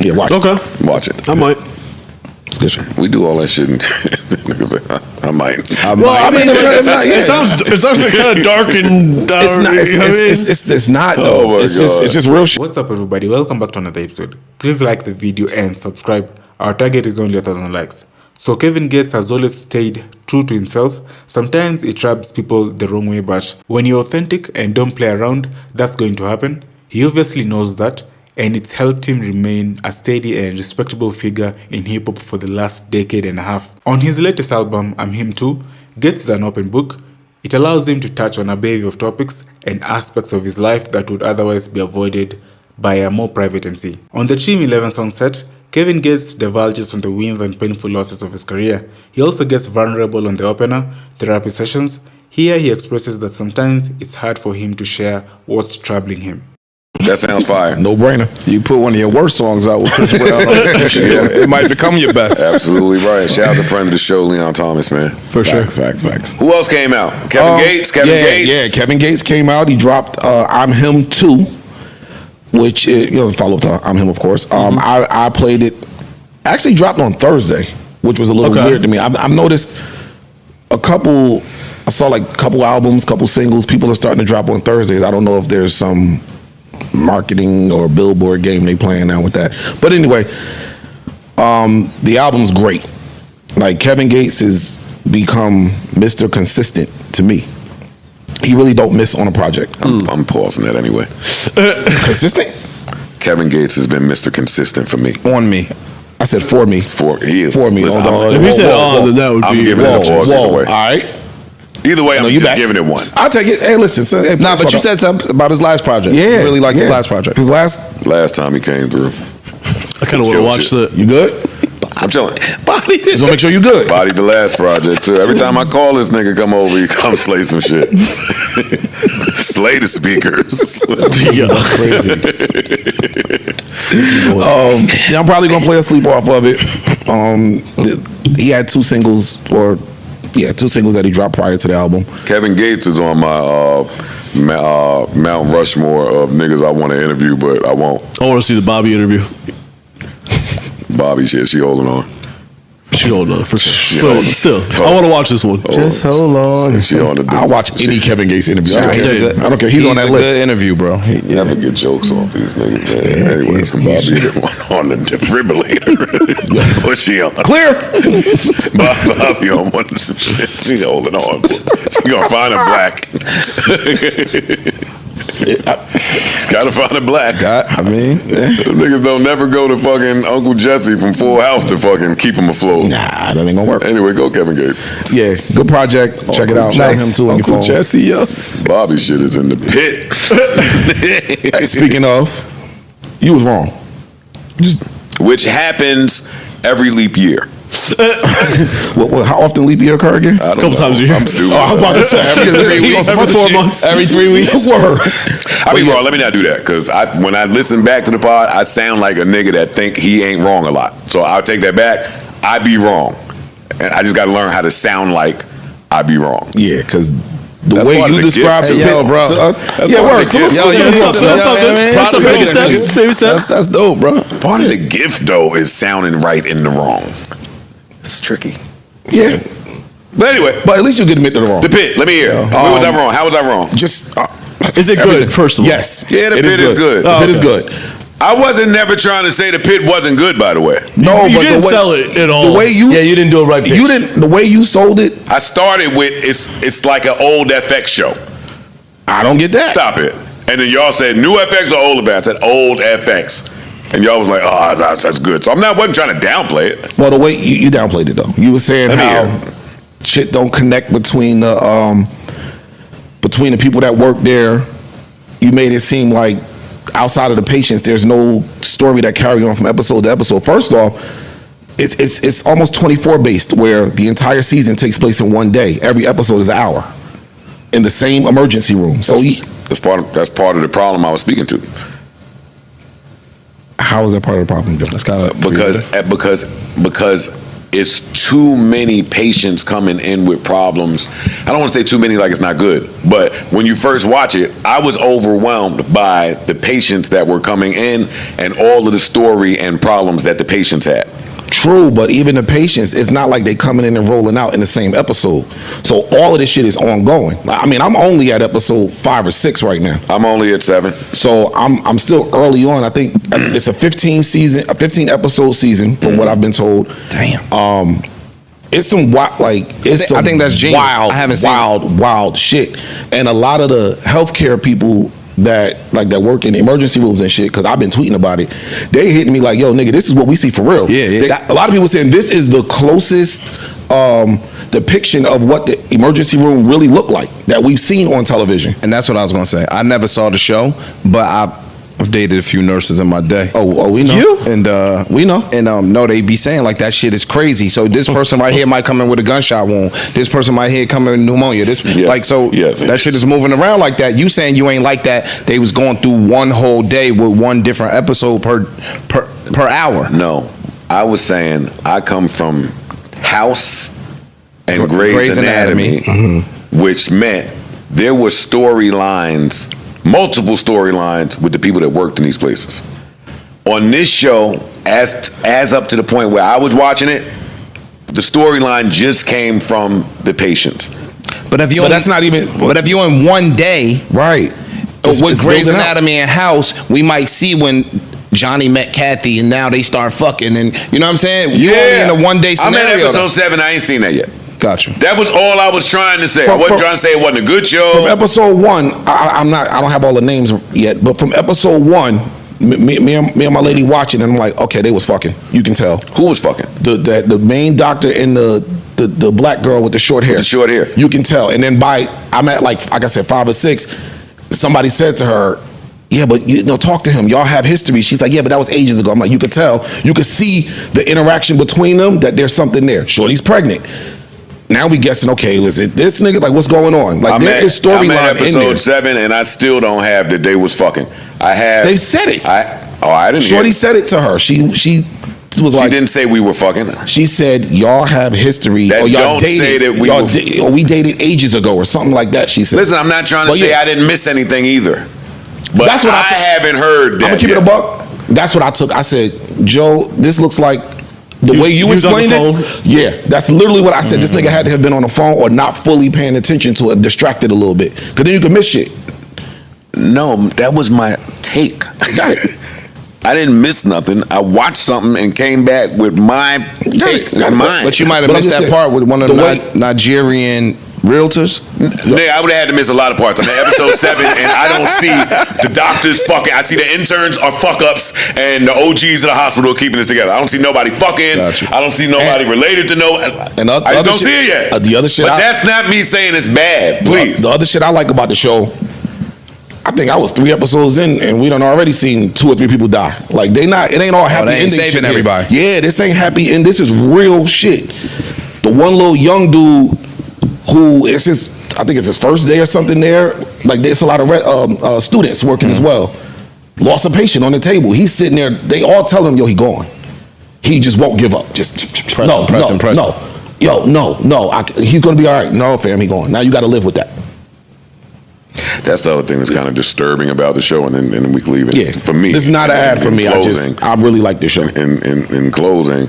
Yeah, watch Okay. it. Watch it. I might. It's good shit. We do all that shit. And I might. It sounds like kind of dark and It's not though. It's just real shit. What's up, everybody? Welcome back to another episode. Please like the video and subscribe. Our target is only 1,000 likes. So Kevin Gates has always stayed true to himself. Sometimes it rubs people the wrong way, but when you're authentic and don't play around, that's going to happen. He obviously knows that, and it's helped him remain a steady and respectable figure in hip-hop for the last decade and a half. On his latest album, I'm Him Too, Gates is an open book. It allows him to touch on a bevy of topics and aspects of his life that would otherwise be avoided by a more private MC. On the Team 11 song set, Kevin Gates divulges on the wins and painful losses of his career. He also gets vulnerable on the opener, Therapy Sessions. Here he expresses that sometimes it's hard for him to share what's troubling him. That sounds fire. No brainer. You put one of your worst songs out with Chris Brown. It might become your best. Absolutely right. Shout out to friend of the show, Leon Thomas, man. For Facts. Who else came out? Kevin Gates? Gates? Yeah, Kevin Gates came out. He dropped I'm Him Too, which, follow up to I'm Him, of course. I played it, actually dropped on Thursday, which was a little weird to me. I've noticed I saw like a couple albums, couple singles, people are starting to drop on Thursdays. I don't know if there's some marketing or billboard game they playing now with that. But anyway, the album's great. Like, Kevin Gates has become Mr. Consistent to me. He really don't miss on a project. I'm pausing that anyway. Consistent? Kevin Gates has been Mr. Consistent for me. On me. I said for me. He is. For me. Listen, If you said on, then that would be... I'm giving it a pause either way. All right. Either way, I'm just giving it one. I'll take it. Hey, listen. But you said something about his last project. Yeah. You really liked his last project. His last time he came through. I kind of want to watch that. You good? I'm chilling. Just want to make sure you good. Bodied the last project too. Every time I call this nigga come over, he come slay some shit. Slay the speakers. Crazy. I'm probably gonna play a sleep off of it. He had two singles that he dropped prior to the album. Kevin Gates is on my Mount Rushmore of niggas I want to interview, but I won't. I want to see the Bobby interview. Bobby shit, she holding on. She holding on for sure. But still, I want to watch this one. Just hold on. She on the. I'll watch any Kevin Gates interview. I don't care. He's on that list. Good interview, bro. You never get jokes off these niggas, man. Anyway, Bobby on the defibrillator. What's she on? Clear. Bobby on one. She holding on. She gonna find a black. She's gotta find a black. Niggas don't never go to fucking Uncle Jesse from Full House to fucking keep him afloat. Nah, that ain't gonna work. Anyway, go Kevin Gates. Yeah, good project. Check it out. Nice. Him too. Uncle Jesse, yo. Bobby shit is in the pit. Hey, speaking of, you was wrong. Which happens every leap year. How often leap year occur again? A couple times a year. I'm stupid. I was about to say every 3 weeks. Every 4 months. Every 3 weeks. Word. I mean, bro, let me not do that, because when I listen back to the pod, I sound like a nigga that think he ain't wrong a lot. So I'll take that back. I be wrong, and I just got to learn how to sound like I be wrong. Yeah, because the That's way part of you the describe gift. to Yo, bro. us, That's yeah, part word. of the gift. That's something. That's something. Baby steps. That's dope, bro. Part of the gift, though, is sounding right in the wrong. It's tricky. Yeah, But anyway, but at least you can admit to the wrong. the pit. Let me hear. Where was I wrong? How was I wrong? Just Is it good, first of all? Yes. Yeah, the It pit is good. The pit is good. I wasn't never trying to say the pit wasn't good, by the way. No, You but didn't the way, sell it at all. The way you Yeah, you didn't do it right. you didn't the way you sold it. I started with it's like an old FX show. I don't get that. Stop it. And then y'all said new FX or old FX? I said old FX. And y'all was like, oh, that's good. So wasn't trying to downplay it. Well, the way you downplayed it though. You were saying how shit don't connect between the people that work there. You made it seem like outside of the patients, there's no story that carry on from episode to episode. First off, it's almost 24 based, where the entire season takes place in one day. Every episode is an hour in the same emergency room. So That's part of the problem I was speaking to. how is that part of the problem, Joe? That's kind of Because it's too many patients coming in with problems. I don't want to say too many like it's not good, but when you first watch it, I was overwhelmed by the patients that were coming in and all of the story and problems that the patients had. True, but even the patients, it's not like they coming in and rolling out in the same episode. So all of this shit is ongoing. I mean, I'm only at episode 5 or 6 right now. I'm only at 7. So I'm still early on. I think it's a 15 episode season from what I've been told. Damn. It's some wild, I think that's genius. wild, I haven't seen wild shit. And a lot of the healthcare people that work in emergency rooms and shit, because I've been tweeting about it, they hitting me like, yo, nigga, this is what we see for real. Yeah. A lot of people saying this is the closest depiction of what the emergency room really looked like that we've seen on television. And that's what I was gonna say. I never saw the show, but I've dated a few nurses in my day. Oh, we know. You? And we know. And no, they be saying like that shit is crazy. So this person right here might come in with a gunshot wound. This person right here come in with pneumonia. That shit is moving around like that. You saying you ain't like that? They was going through one whole day with one different episode per hour. No, I was saying I come from House and Grey's Anatomy, which meant there were storylines, multiple storylines with the people that worked in these places. On this show, as up to the point where I was watching it, the storyline just came from the patients. But if you're in one day, right? With Grey's Anatomy and House, we might see when Johnny met Kathy and now they start fucking, and you know what I'm saying? You're only in a one day scenario. I'm at episode 7. I ain't seen that yet. Got you. That was all I was trying to say. I wasn't trying to say it wasn't a good show. From episode 1, I don't have all the names yet, but from episode 1, me and my lady watching, and I'm like, okay, they was fucking. You can tell. Who was fucking? The main doctor and the black girl with the short hair. The short hair. You can tell. And then I'm at like I said, 5 or 6. Somebody said to her, yeah, but talk to him. Y'all have history. She's like, yeah, but that was ages ago. I'm like, you could tell. You could see the interaction between them, that there's something there. Shorty's pregnant. Now we guessing, okay, was it this nigga? Like, what's going on? Like, there is storyline in there. I'm at episode 7, and I still don't have that they was fucking. I have. They said it. I didn't. Shorty said it to her. She was like, she didn't say we were fucking. She said y'all have history. That or y'all don't dated, say that or we dated ages ago or something like that. She said. Listen, I'm not trying to say I didn't miss anything either. But that's what I haven't heard that. I'm gonna keep it a buck. That's what I took. I said, Joe, this looks like the way you explained it. Yeah, that's literally what I said. This nigga had to have been on the phone or not fully paying attention to it, distracted a little bit, because then you can miss shit. No, that was my take. Got it. I didn't miss nothing. I watched something and came back with my take. It's mine. But you might have missed that part with one of the Nigerian realtors. Nigga, I would have had to miss a lot of parts. I'm at episode 7, and I don't see the doctors fucking. I see the interns are fuck ups, and the OGs of the hospital are keeping this together. I don't see nobody fucking. I don't see nobody related to no. And I don't see it yet. The other shit, but that's not me saying it's bad. Please. The other shit I like about the show, I think I was 3 episodes in, and we done already seen 2 or 3 people die. Like it ain't all happy they ain't ending saving shit everybody. Yeah, this ain't happy, and this is real shit. The one little young dude who I think it's his first day or something there. Like there's a lot of students working as well. Lost a patient on the table. He's sitting there. They all tell him, yo, he gone. He just won't give up. Just no. Yo, no. He's gonna be all right. No, fam, he gone. Now you got to live with that. That's the other thing that's kind of disturbing about the show, and then we can leave it. Yeah, for me, it's not an ad for me. I really like this show. In closing,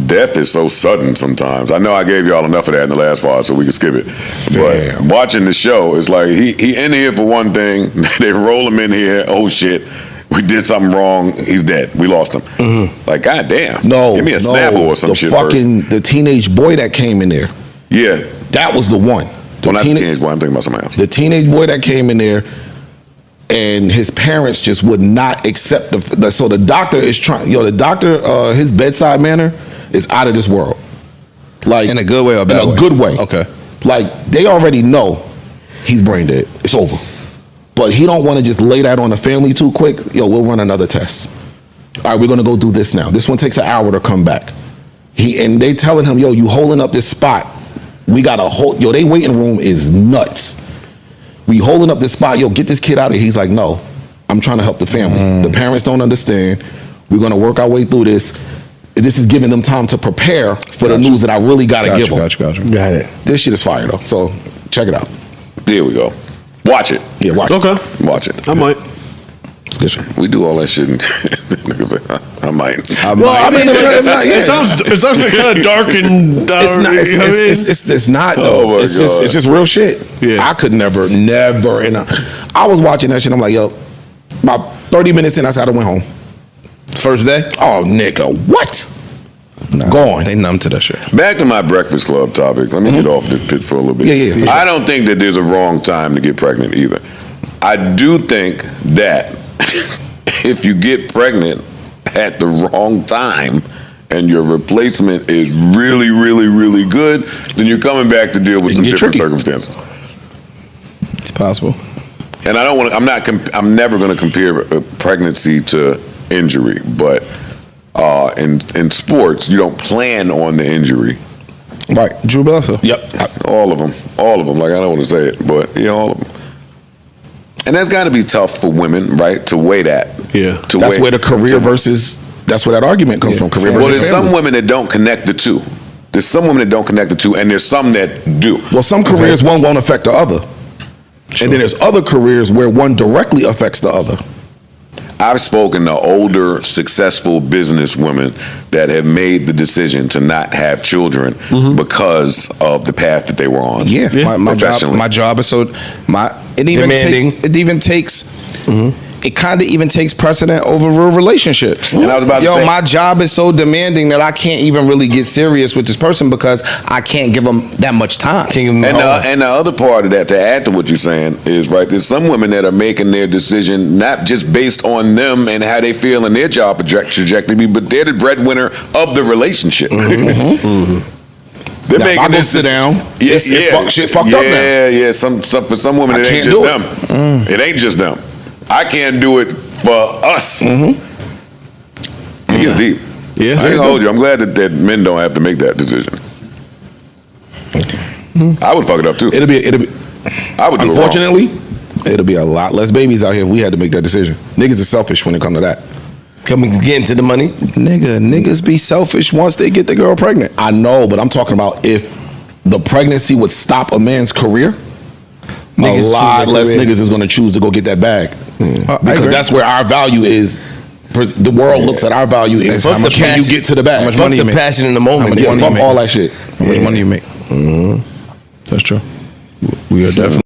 death is so sudden sometimes. I know I gave y'all enough of that in the last part, so we can skip it. But watching the show, it's like he in here for one thing. They roll him in here. Oh shit, we did something wrong. He's dead. We lost him. Mm-hmm. Like goddamn. No, give me a Snapple or some shit first. The teenage boy that came in there. Yeah, that was the one. Not the teenage boy. I'm thinking about somebody else. The teenage boy that came in there, and his parents just would not accept so the doctor is trying. The doctor, his bedside manner is out of this world. Like in a good way or bad way? In a good way. Okay. Like they already know he's brain dead. It's over. But he don't want to just lay that on the family too quick. We'll run another test. All right, we're gonna go do this now. This one takes an hour to come back. And they telling him, you holding up this spot. We got a whole, they waiting room is nuts. We holding up this spot, get this kid out of here. He's like, no, I'm trying to help the family. The parents don't understand. We're gonna work our way through this. this is giving them time to prepare for the news that I really got to give them. Gotcha. Got it. This shit is fire though. So check it out. There we go. Watch it. Yeah, watch it. Okay. Watch it. I might. It's good shit. We do all that shit. And niggas say, I might. Well, I mean, it sounds like kind of dark and. It's not. It's not though. Oh my it's God. just real shit. Yeah. I could never. I was watching that shit. I'm like, yo, about 30 minutes in, I said I went home. First day? Oh, nigga, what? Nah, Gone. They numb to that shit. Back to my Breakfast Club topic. Let me get off this Pitt for a little bit. Yeah, for sure. I don't think that there's a wrong time to get pregnant either. I do think that if you get pregnant at the wrong time and your replacement is really, really, really good, then you're coming back to deal with some different circumstances. It's possible. And I don't want to. I'm never going to compare a pregnancy to injury, but in sports, you don't plan on the injury. Right, Drew Bledsoe. Yep, all of them. Like, I don't want to say it, but all of them. And that's got to be tough for women, right? To weigh that. Yeah. That's where the career versus. That's where that argument comes from. Career versus. Well, there's family. some women that don't connect the two. There's some women that don't connect the two, and there's some that do. Well, some careers one won't affect the other, and then there's other careers where one directly affects the other. I've spoken to older, successful business women that have made the decision to not have children because of the path that they were on. Yeah, my job is so it even takes. It kind of even takes precedent over real relationships. And I was about to say, my job is so demanding that I can't even really get serious with this person because I can't give them that much time. And the other part of that, to add to what you're saying, is right. There's some women that are making their decision not just based on them and how they feel in their job trajectory, but they're the breadwinner of the relationship. They're making this sit down. Yes, shit fucked up now. Yeah. Some for some women, it ain't just them. It ain't just them. I can't do it for us. It gets deep. Yeah, I ain't gonna hold you. I'm glad that men don't have to make that decision. I would fuck it up too. It'll be. I would do Unfortunately, it'll be a lot less babies out here if we had to make that decision. Niggas are selfish when it comes to that. Get into the money. Niggas be selfish once they get the girl pregnant. I know, but I'm talking about if the pregnancy would stop a man's career, a lot less niggas is going to choose to go get that bag. Because that's where our value is. The world looks at our value is how much can you get to the bag. How much money you make. Passion in the moment. Fuck all that shit. How much money you make. That's true. We are definitely